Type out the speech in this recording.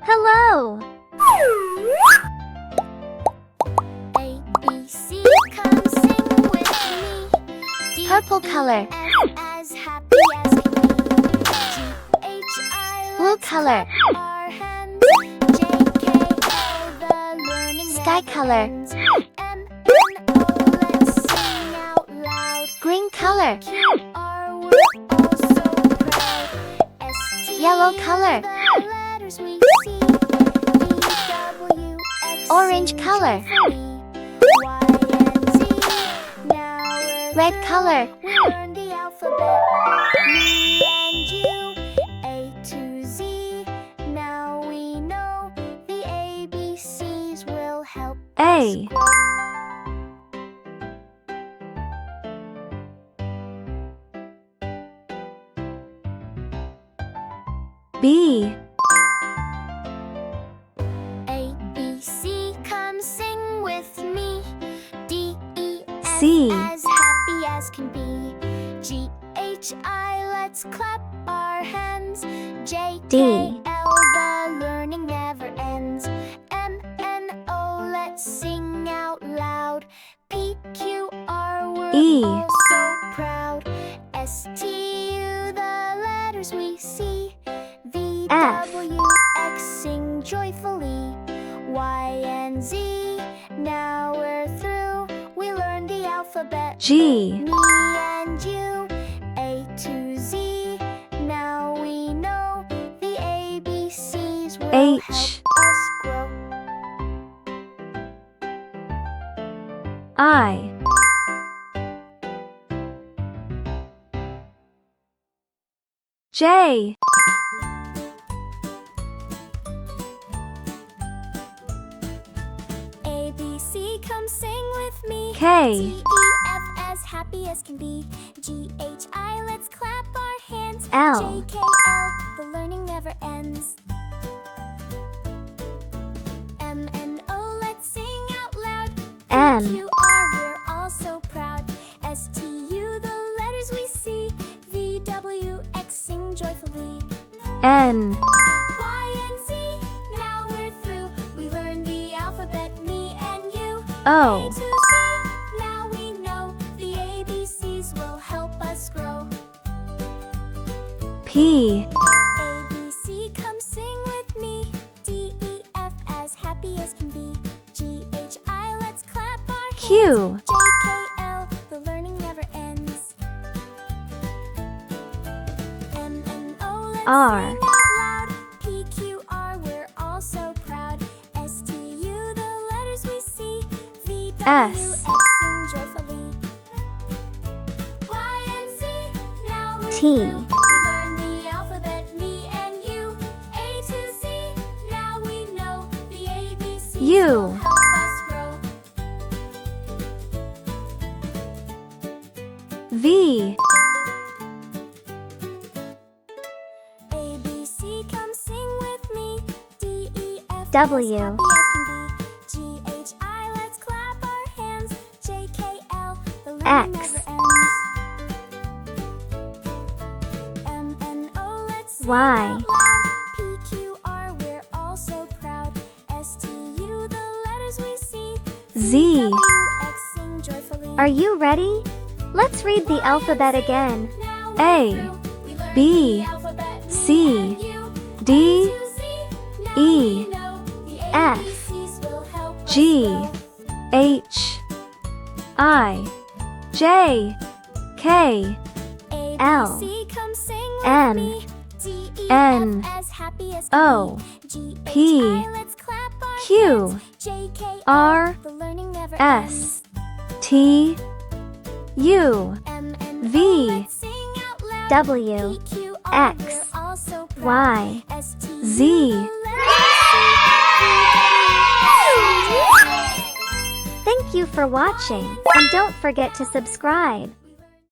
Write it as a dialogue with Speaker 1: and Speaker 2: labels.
Speaker 1: Hello.
Speaker 2: A, B, C, come sing with me. D,
Speaker 1: Purple
Speaker 2: E,
Speaker 1: color.
Speaker 2: F, as happy as can be. G, H, I,
Speaker 1: Blue
Speaker 2: let's
Speaker 1: color.
Speaker 2: clap our hands. J, K, L, the learning
Speaker 1: Sky
Speaker 2: never
Speaker 1: color.
Speaker 2: ends. M, N, O, let's sing out loud.
Speaker 1: Green color.
Speaker 2: Q, R, we're all so proud. S, T,
Speaker 1: Yellow color.
Speaker 2: the letters we see. V, W, X,
Speaker 1: Orange
Speaker 2: sing
Speaker 1: color.
Speaker 2: joyfully. Y, and Z, now we're
Speaker 1: Red
Speaker 2: through.
Speaker 1: color.
Speaker 2: We learned the alphabet. Me and you, A to Z. Now we know the ABCs will help
Speaker 1: A.
Speaker 2: us grow.
Speaker 1: B.
Speaker 2: A, B, C, come sing with me. D, E, F,
Speaker 1: C.
Speaker 2: as happy as can be. G, H, I, let's clap our hands. J,
Speaker 1: D.
Speaker 2: K, L, the learning never ends. M, N, O, let's sing out loud. P, Q, R, we're
Speaker 1: E.
Speaker 2: all so proud. S, T, U, the letters we see. V,
Speaker 1: F.
Speaker 2: W, X, sing joyfully. Y, and Z, now we're through. We learned the alphabet.
Speaker 1: G.
Speaker 2: Me and you, A to Z. Now we know the ABCs will
Speaker 1: H.
Speaker 2: help us grow.
Speaker 1: I. J.
Speaker 2: A, B, C, come sing with me.
Speaker 1: K.
Speaker 2: D, E, F, as happy as can be. G, H, I, let's clap our hands.
Speaker 1: L.
Speaker 2: J, K, L, the learning never ends. M, N, O, let's sing out loud.
Speaker 1: N.
Speaker 2: Q, R, we're all so proud. S, T, U, the letters we see. V, W, X, sing joyfully.
Speaker 1: N.
Speaker 2: Y, and Z, now we're through. We learned the alphabet, me and you.
Speaker 1: O.
Speaker 2: A to Z, now we know the ABCs will help us grow.
Speaker 1: P.
Speaker 2: A, B, C, come sing with me. D, E, F, as happy as can be. G, H, I, let's clap our hands.
Speaker 1: Q.
Speaker 2: J, K, L, the learning never ends. M, N, O, let's
Speaker 1: R.
Speaker 2: sing out loud. P, Q, R, we're all so proud. S, T, U, the letters we see. V, W,
Speaker 1: S.
Speaker 2: X, sing joyfully. Y, and Z, now we're
Speaker 1: T.
Speaker 2: through. We learned the alphabet, me and you. A to Z, now we know the ABCs
Speaker 1: U.
Speaker 2: will help us grow.
Speaker 1: V.
Speaker 2: A, B, C, come sing with me. D, E, F,
Speaker 1: W.
Speaker 2: as happy as can be. G, H, I, let's clap our hands. J, K, L, the learning
Speaker 1: X.
Speaker 2: never ends. M, N, O, let's sing
Speaker 1: Y.
Speaker 2: out loud. P, Q, R, we're all so proud. S, T, U, the letters we see.
Speaker 1: Z.
Speaker 2: W, X, sing joyfully.
Speaker 1: Are you ready? Let's read the alphabet again.
Speaker 2: Now
Speaker 1: A,
Speaker 2: we're through. We learned
Speaker 1: B,
Speaker 2: the alphabet, me
Speaker 1: C,
Speaker 2: and you.
Speaker 1: D,
Speaker 2: A to Z, now
Speaker 1: E,
Speaker 2: we know the
Speaker 1: F,
Speaker 2: ABCs will help us
Speaker 1: G,
Speaker 2: grow.
Speaker 1: H, I, J, K,
Speaker 2: A, B,
Speaker 1: L,
Speaker 2: C, come sing with
Speaker 1: N,
Speaker 2: me. D, E,
Speaker 1: N,
Speaker 2: F, as happy as
Speaker 1: O,
Speaker 2: can be. G,
Speaker 1: P,
Speaker 2: H, I, let's clap our
Speaker 1: Q,
Speaker 2: hands. J, K, L,
Speaker 1: R,
Speaker 2: the learning never
Speaker 1: S,
Speaker 2: ends.
Speaker 1: T, U,
Speaker 2: M, N, O,
Speaker 1: V,
Speaker 2: let's sing out loud.
Speaker 1: W,
Speaker 2: P, Q, R,
Speaker 1: X,
Speaker 2: we're all so proud.
Speaker 1: Y,
Speaker 2: S, T, U,
Speaker 1: Z.
Speaker 2: the letters we see. V, W, X, sing joyfully.
Speaker 1: Thank you for watching, and don't forget to subscribe.